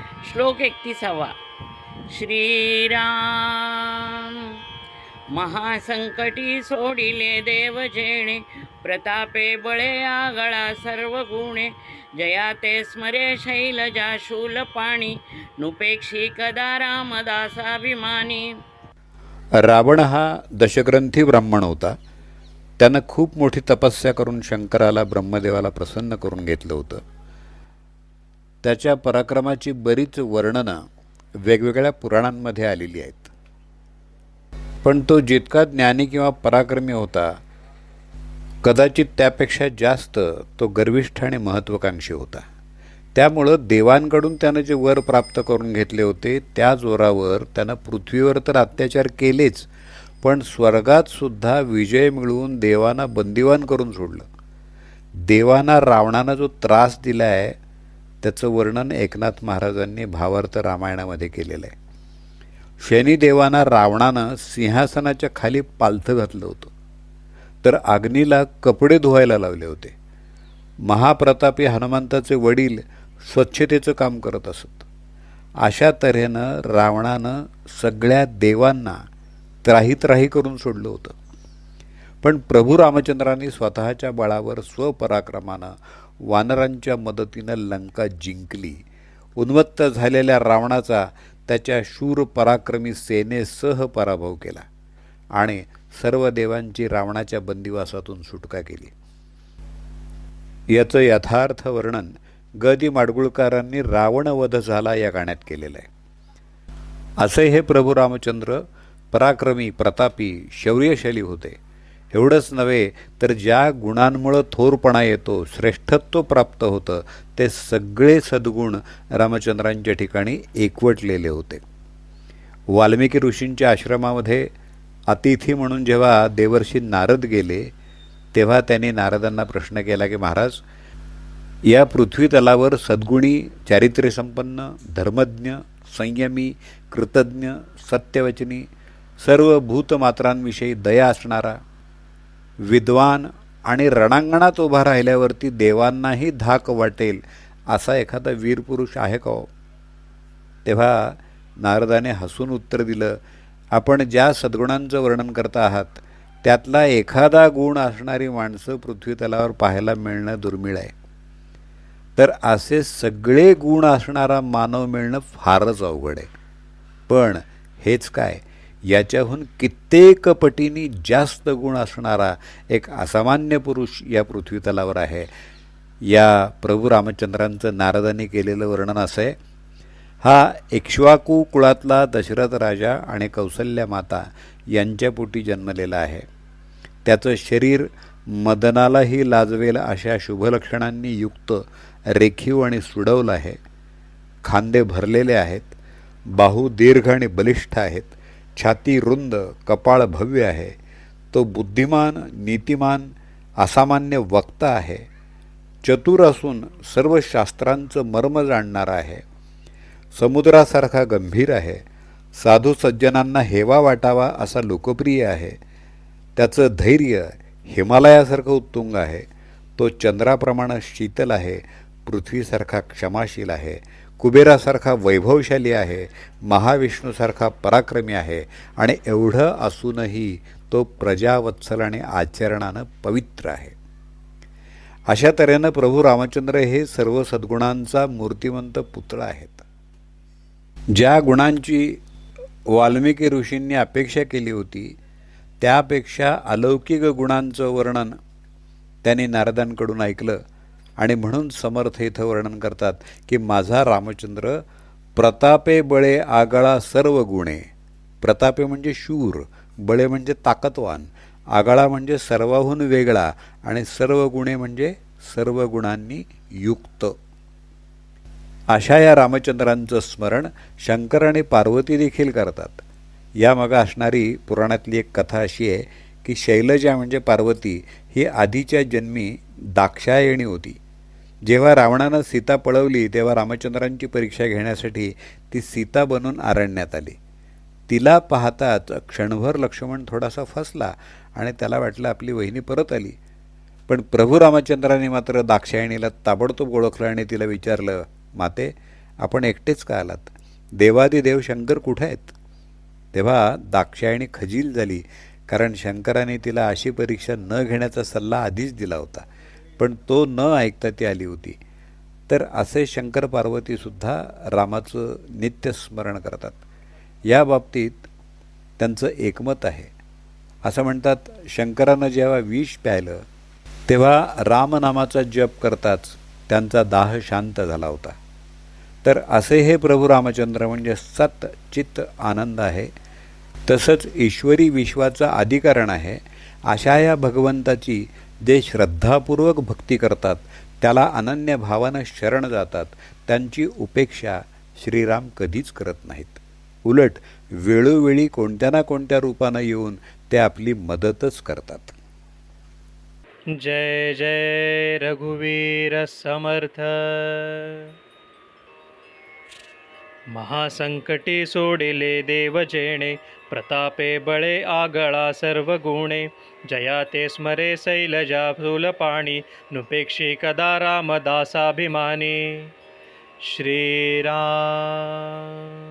श्लोक 31. श्रीराम. महासंकटी सोडिले देव जेणे, प्रतापे बळे आगळा सर्व गुणे. जया ते स्मरे शैलजा शूलपाणी, नुपेक्षी कदा रामदासाभिमानी. रावण हा दशग्रंथी ब्राह्मण होता. त्यानं खूप मोठी तपस्या करून शंकराला ब्रह्मदेवाला प्रसन्न करून घेतलं होतं. त्याच्या पराक्रमाची बरीच वर्णनं वेगवेगळ्या पुराणांमध्ये आलेली आहेत. पण तो जितका ज्ञानी किंवा पराक्रमी होता, कदाचित त्यापेक्षा जास्त तो गर्विष्ठ आणि महत्त्वाकांक्षी होता. त्यामुळं देवांकडून त्यानं जे वर प्राप्त करून घेतले होते त्या जोरावर त्यानं पृथ्वीवर तर अत्याचार केलेच, पण स्वर्गात सुद्धा विजय मिळवून देवांना बंदिवान करून सोडलं. देवांना रावणानं जो त्रास दिला आहे त्याचं वर्णन एकनाथ महाराजांनी भावार्थ रामायणामध्ये केलेलं आहे. शनिदेवांना रावणानं सिंहासनाच्या खाली पालथं घातलं होतं, तर अग्नीला कपडे धुवायला लावले होते. महाप्रतापी हनुमंताचे वडील स्वच्छतेचं काम करत असत. अशा तऱ्हेनं रावणानं सगळ्या देवांना त्राही त्राही करून सोडलं होतं. पण प्रभू रामचंद्रांनी स्वतःच्या बळावर स्वपराक्रमानं वानरांच्या मदतीनं लंका जिंकली. उन्मत्त झालेल्या रावणाचा त्याच्या शूर पराक्रमी सेनेसह पराभव केला आणि सर्व देवांची रावणाच्या बंदिवासातून सुटका केली. याचं यथार्थ वर्णन ग दि माडगुळकरांनी रावणवध झाला या गाण्यात केलेलं आहे. असे हे प्रभू रामचंद्र पराक्रमी, प्रतापी, शौर्यशाली होते. एवढंच नव्हे तर ज्या गुणांमुळं थोरपणा येतो, श्रेष्ठत्व प्राप्त होतं, ते सगळे सद्गुण रामचंद्रांच्या ठिकाणी एकवटलेले होते. वाल्मिकी ऋषींच्या आश्रमामध्ये अतिथी म्हणून जेव्हा देवर्षी नारद गेले, तेव्हा त्यांनी नारदांना प्रश्न केला की महाराज, या पृथ्वी तलावर सद्गुणी, चारित्र्यसंपन्न, धर्मज्ञ, संयमी, कृतज्ञ, सत्यवचनी, सर्व भूतमात्रांविषयी दया असणारा, विद्वान आणि रणांगणात उभा राहिल्यावरती देवांनाही धाक वाटेल असा एखादा वीरपुरुष आहे का हो? तेव्हा नारदाने हसून उत्तर दिलं, आपण ज्या सद्गुणांचं वर्णन करता आहात त्यातला एखादा गुण असणारी माणसं पृथ्वी तलावर पाहायला मिळणं दुर्मिळ आहे. तर असे सगळे गुण असणारा मानव मिळणं फारच अवघड आहे. पण हेच काय, याच्याहून कित्येक पटींनी जास्त गुण असणारा एक असामान्य पुरुष या पृथ्वी तलावर आहे. या प्रभू रामचंद्रांचं नारदांनी केलेलं वर्णन असं आहे. हा इक्ष्वाकू कुळातला दशरथ राजा आणि कौसल्या माता यांच्या पोटी जन्मलेला आहे. त्याचं शरीर मदनालाही लाजवेल अशा शुभलक्षणांनी युक्त, रेखीव आणि सुडौल आहे. खांदे भरलेले आहेत, बाहू दीर्घ आणि बलिष्ठ आहेत, छाती रुंद, कपाळ भव्य आहे. तो बुद्धिमान, नीतिमान, असामान्य वक्ता आहे. चतुर असून सर्व शास्त्रांचं मर्म जाणणारा आहे. समुद्रासारखा गंभीर आहे. साधू सज्जनांना हेवा वाटावा असा लोकप्रिय आहे. त्याचं धैर्य हिमालयासारखं उत्तुंग आहे. तो चंद्राप्रमाणे शीतल आहे. पृथ्वीसारखा क्षमाशील आहे. कुबेरासारखा वैभवशाली आहे. महाविष्णूसारखा पराक्रमी आहे. आणि एवढं असूनही तो प्रजावत्सल आणि आचरणानं पवित्र आहे. अशा तऱ्हेनं प्रभू रामचंद्र हे सर्व सद्गुणांचा मूर्तिमंत पुतळा आहेत. ज्या गुणांची वाल्मिकी ऋषींनी अपेक्षा केली होती त्यापेक्षा अलौकिक गुणांचं वर्णन त्यांनी नारदांकडून ऐकलं आणि म्हणून समर्थ इथं वर्णन करतात की माझा रामचंद्र प्रतापे बळे आगळा सर्व गुणे. प्रतापे म्हणजे शूर, बळे म्हणजे ताकदवान, आगळा म्हणजे सर्वाहून वेगळा आणि सर्व गुणे म्हणजे सर्व गुणांनी युक्त. अशा या रामचंद्रांचं स्मरण शंकर आणि पार्वती देखील करतात. यामागं असणारी पुराणातली एक कथा अशी आहे की शैलजा म्हणजे पार्वती ही आधीच्या जन्मी दाक्षायणी होती. जेव्हा रावणानं सीता पळवली तेव्हा रामचंद्रांची परीक्षा घेण्यासाठी ती सीता बनून अरण्यात आली. तिला पाहताच क्षणभर लक्ष्मण थोडासा फसला आणि त्याला वाटलं आपली वहिनी परत आली. पण प्रभू रामचंद्रांनी मात्र दाक्षायणीला ताबडतोब ओळखलं आणि तिला विचारलं, माते, आपण एकटेच का आलात? देवादिदेव शंकर कुठे आहेत? तेव्हा दाक्षायणी खजील झाली, कारण शंकराने तिला अशी परीक्षा न घेण्याचा सल्ला आधीच दिला होता, पण तो न ऐकता ती आली होती. तर असे शंकर पार्वतीसुद्धा रामाचं नित्यस्मरण करतात. या बाबतीत त्यांचं एकमत आहे. असं म्हणतात, शंकरानं जेव्हा विष प्यायलं तेव्हा रामनामाचा जप करताच त्यांचा दाह शांत झाला होता. तर असे हे प्रभू रामचंद्र म्हणजे सत चित्त आनंद आहे, तसंच ईश्वरी विश्वाचं अधिकरण आहे. अशा या भगवंताची जे श्रद्धापूर्वक भक्ती करतात, त्याला अनन्य भावानं शरण जातात, त्यांची उपेक्षा श्रीराम कधीच करत नाहीत. उलट वेळोवेळी कोणत्या ना कोणत्या रूपानं येऊन ते आपली मदतच करतात. जय जय रघुवीर समर्थ. महासंकटी सोडिले देव जेणे, प्रतापे बळे आगळा सर्व गुणे. जया ते स्मरे शैलजा शूलपाणी, नुपेक्षी कदा रामदासाभिमानी. श्रीराम.